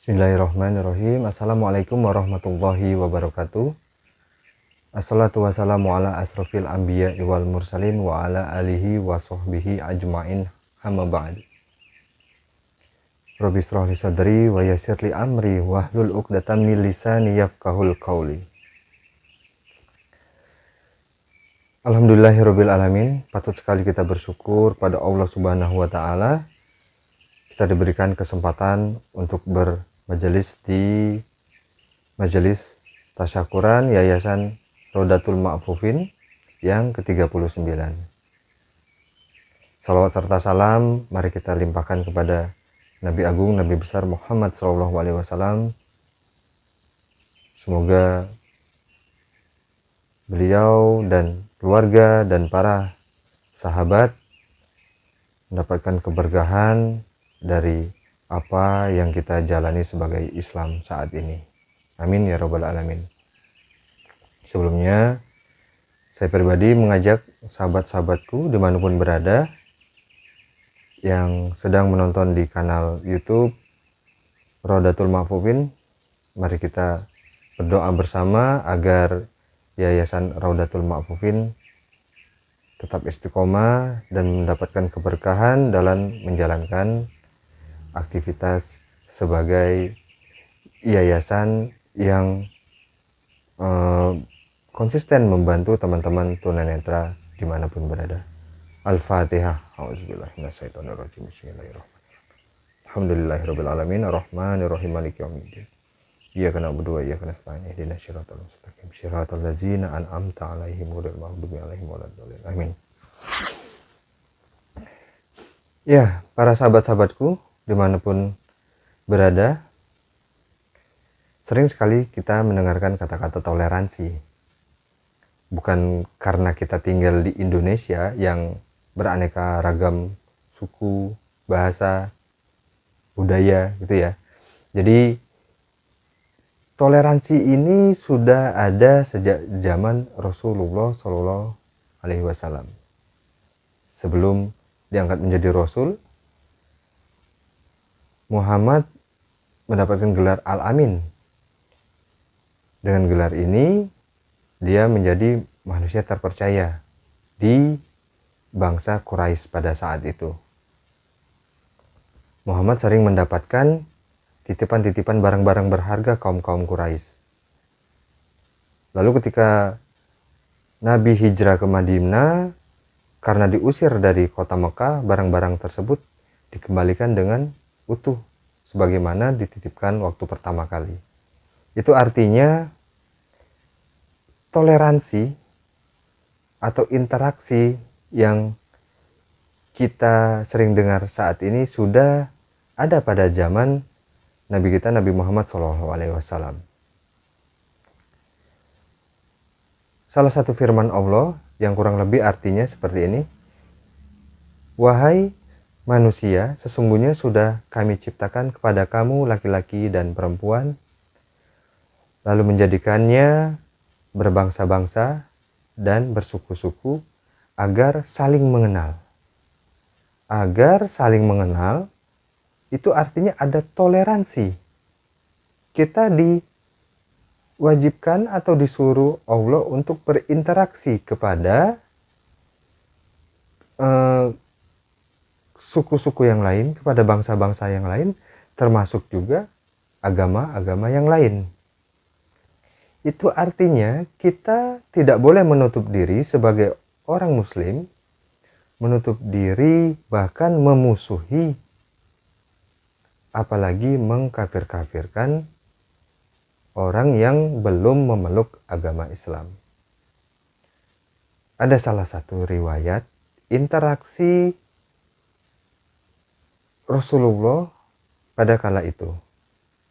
Bismillahirrahmanirrahim. Assalamualaikum warahmatullahi wabarakatuh. Assalatu wassalamu ala asrofil anbiya wal mursalin wa ala alihi wa sahbihi ajma'in, amma ba'd. Rabbi shrah li sadri wa yassir li amri wahlul 'uqdatam min lisani yafqahul qawli. Alhamdulillahirabbil alamin. Patut sekali kita bersyukur pada Allah Subhanahu wa taala. Kita diberikan kesempatan untuk bermajelis di majelis tasyakuran Yayasan Rodatul Ma'fufin yang ke-39. Salawat serta salam mari kita limpahkan kepada Nabi Agung, Nabi besar Muhammad SAW. Semoga beliau dan keluarga dan para sahabat mendapatkan keberkahan dari apa yang kita jalani sebagai Islam saat ini. Amin ya rabbal alamin. Sebelumnya, saya pribadi mengajak sahabat-sahabatku dimanapun berada yang sedang menonton di kanal YouTube Rodatul Ma'fufin, mari kita berdoa bersama agar Yayasan Rodatul Ma'fufin tetap istiqomah dan mendapatkan keberkahan dalam menjalankan aktivitas sebagai yayasan yang konsisten membantu teman-teman tunanetra dimanapun berada. Al-Fatihah. A'udzubillahi minasyaitonirrajim. Bismillahirrahmanirrahim. Alhamdulillahirabbil alamin arrahmanirrahim maliki yaumiddin. Iyyaka na'budu wa iyyaka nasta'in ihdinas siratal mustaqim siratal ladzina an'amta 'alaihim ghairil maghdubi 'alaihim waladdallin. Amin. Ya, para sahabat-sahabatku dimanapun berada, sering sekali kita mendengarkan kata-kata toleransi. Bukan karena kita tinggal di Indonesia yang beraneka ragam suku, bahasa, budaya gitu ya. Jadi toleransi ini sudah ada sejak zaman Rasulullah SAW. Sebelum diangkat menjadi Rasul, Muhammad mendapatkan gelar Al-Amin. Dengan gelar ini, dia menjadi manusia terpercaya di bangsa Quraisy pada saat itu. Muhammad sering mendapatkan titipan-titipan barang-barang berharga kaum-kaum Quraisy. Lalu ketika Nabi hijrah ke Madinah, karena diusir dari kota Mekah, barang-barang tersebut dikembalikan dengan utuh sebagaimana dititipkan waktu pertama kali. Itu artinya toleransi atau interaksi yang kita sering dengar saat ini sudah ada pada zaman Nabi kita Nabi Muhammad SAW. Salah satu firman Allah yang kurang lebih artinya seperti ini. Wahai manusia, sesungguhnya sudah kami ciptakan kepada kamu laki-laki dan perempuan, lalu menjadikannya berbangsa-bangsa dan bersuku-suku agar saling mengenal. Agar saling mengenal itu artinya ada toleransi. Kita diwajibkan atau disuruh Allah untuk berinteraksi kepada suku-suku yang lain, kepada bangsa-bangsa yang lain, termasuk juga agama-agama yang lain. Itu artinya kita tidak boleh menutup diri sebagai orang muslim, menutup diri bahkan memusuhi, apalagi mengkafir-kafirkan orang yang belum memeluk agama Islam. Ada salah satu riwayat interaksi Rasulullah pada kala itu.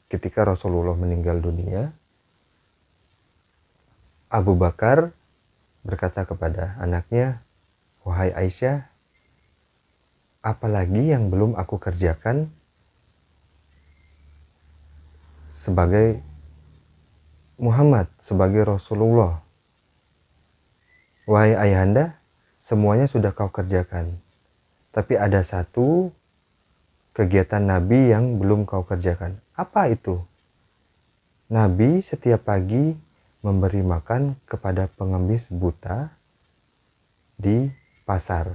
Ketika Rasulullah meninggal dunia, Abu Bakar berkata kepada anaknya, "Wahai Aisyah, apalagi yang belum aku kerjakan sebagai Muhammad, sebagai Rasulullah. Wahai ayahanda, semuanya sudah kau kerjakan. Tapi ada satu kegiatan Nabi yang belum kau kerjakan. Apa itu? Nabi setiap pagi memberi makan kepada pengemis buta di pasar.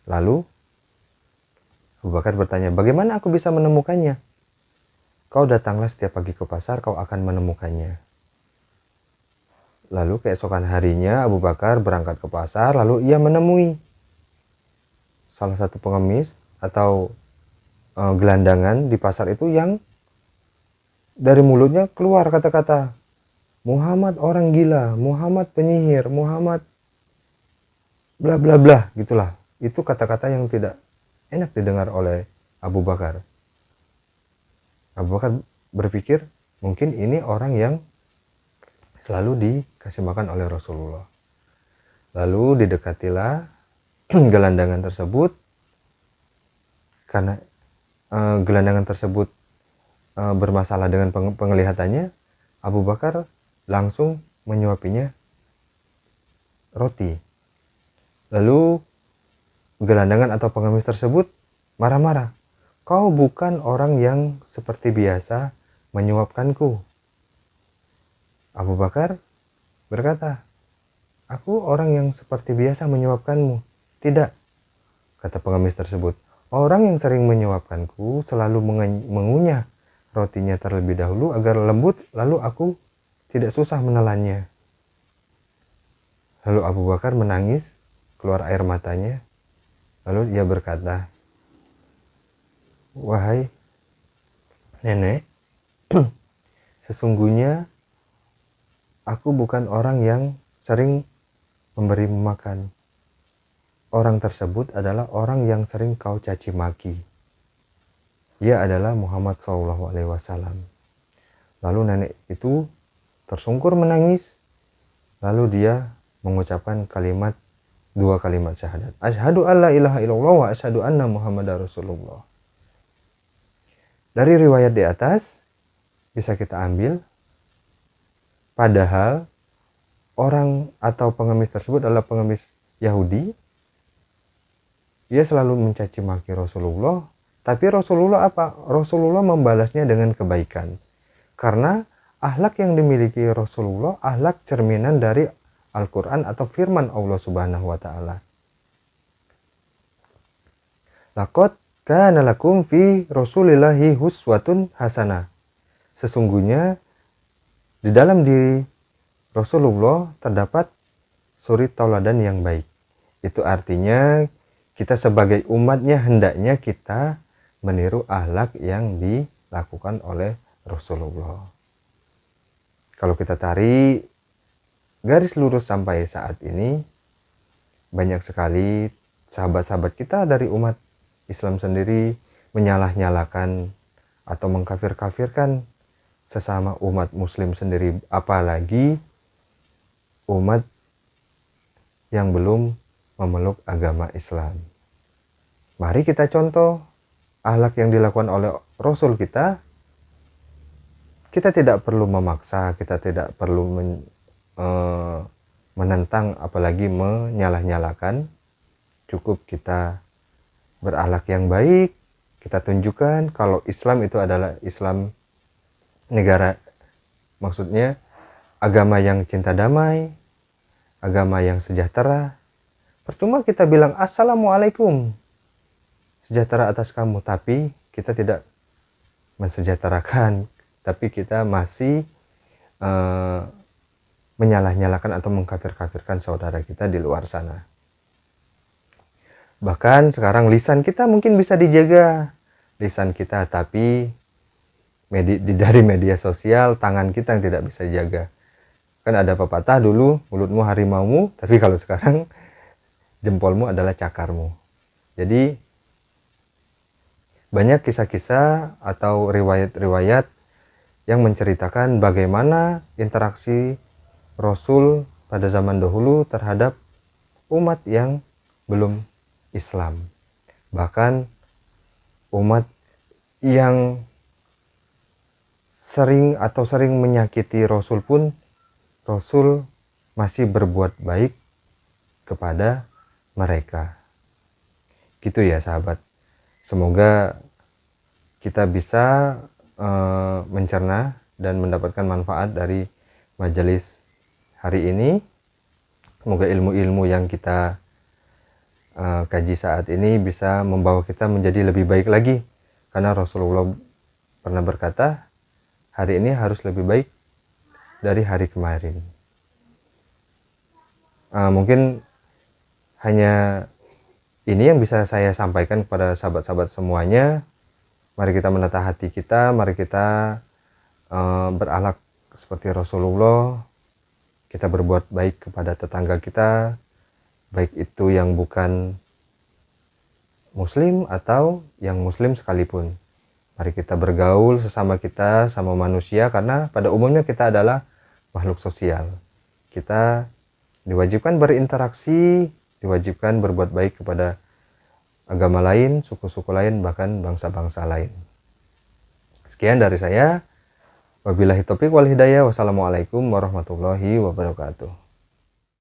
Lalu Abu Bakar bertanya, bagaimana aku bisa menemukannya? Kau datanglah setiap pagi ke pasar, kau akan menemukannya. Lalu keesokan harinya Abu Bakar berangkat ke pasar, lalu ia menemui salah satu pengemis atau gelandangan di pasar itu yang dari mulutnya keluar kata-kata Muhammad orang gila, Muhammad penyihir, Muhammad bla bla bla, gitulah. Itu kata-kata yang tidak enak didengar oleh Abu Bakar. Abu Bakar berpikir mungkin ini orang yang selalu dikasih makan oleh Rasulullah. Lalu didekatilah gelandangan tersebut. Karena gelandangan tersebut bermasalah dengan penglihatannya, Abu Bakar langsung menyuapinya roti. Lalu gelandangan atau pengemis tersebut marah-marah. Kau bukan orang yang seperti biasa menyuapkanku. Abu Bakar berkata, aku orang yang seperti biasa menyuapkanmu. Tidak, kata pengemis tersebut. Orang yang sering menyuapkanku selalu mengunyah rotinya terlebih dahulu agar lembut, lalu aku tidak susah menelannya. Lalu Abu Bakar menangis, keluar air matanya. Lalu ia berkata, wahai nenek, sesungguhnya aku bukan orang yang sering memberi makan. Orang tersebut adalah orang yang sering kau caci maki. Ia adalah Muhammad SAW. Lalu nenek itu tersungkur menangis. Lalu dia mengucapkan dua kalimat syahadat. Asyhadu alla ilaha illallah wa asyhadu anna Muhammadar Rasulullah. Dari riwayat di atas bisa kita ambil, padahal orang atau pengemis tersebut adalah pengemis Yahudi. Dia selalu mencaci maki Rasulullah, tapi Rasulullah apa? Rasulullah membalasnya dengan kebaikan. Karena akhlak yang dimiliki Rasulullah, akhlak cerminan dari Al-Quran atau firman Allah Subhanahu wa Ta'ala. Laqad kana lakum fi Rasulillahi uswatun hasanah. Sesungguhnya di dalam diri Rasulullah terdapat suri tauladan yang baik. Itu artinya kita sebagai umatnya hendaknya kita meniru akhlak yang dilakukan oleh Rasulullah. Kalau kita tarik garis lurus sampai saat ini, banyak sekali sahabat-sahabat kita dari umat Islam sendiri menyalah-nyalakan atau mengkafir-kafirkan sesama umat muslim sendiri, apalagi umat yang belum memeluk agama Islam. Mari kita contoh akhlak yang dilakukan oleh Rasul kita. Kita tidak perlu memaksa, kita tidak perlu menentang, apalagi menyalah-nyalakan. Cukup kita berakhlak yang baik, kita tunjukkan kalau Islam itu adalah Islam negara, maksudnya agama yang cinta damai, agama yang sejahtera. Percuma kita bilang assalamualaikum, sejahtera atas kamu, tapi kita tidak mensejahterakan, tapi kita masih menyalah-nyalakan atau mengkafir-kafirkan saudara kita di luar sana. Bahkan sekarang lisan kita mungkin bisa dijaga, lisan kita, tapi dari media sosial tangan kita yang tidak bisa dijaga. Kan ada pepatah dulu, mulutmu harimaumu, tapi kalau sekarang jempolmu adalah cakarmu. Jadi banyak kisah-kisah atau riwayat-riwayat yang menceritakan bagaimana interaksi Rasul pada zaman dahulu terhadap umat yang belum Islam. Bahkan umat yang sering menyakiti Rasul pun, Rasul masih berbuat baik kepada mereka. Gitu ya sahabat. Semoga kita bisa mencerna dan mendapatkan manfaat dari majelis hari ini. Semoga ilmu-ilmu yang kita kaji saat ini bisa membawa kita menjadi lebih baik lagi, karena Rasulullah pernah berkata, hari ini harus lebih baik dari hari kemarin. Mungkin hanya ini yang bisa saya sampaikan kepada sahabat-sahabat semuanya. Mari kita menata hati kita, mari kita berakhlak seperti Rasulullah. Kita berbuat baik kepada tetangga kita, baik itu yang bukan muslim atau yang muslim sekalipun. Mari kita bergaul sesama kita, sama manusia, karena pada umumnya kita adalah makhluk sosial. Kita diwajibkan berinteraksi, diwajibkan berbuat baik kepada agama lain, suku-suku lain, bahkan bangsa-bangsa lain. Sekian dari saya. Wabillahi taufiq wal hidayah. Wassalamualaikum warahmatullahi wabarakatuh.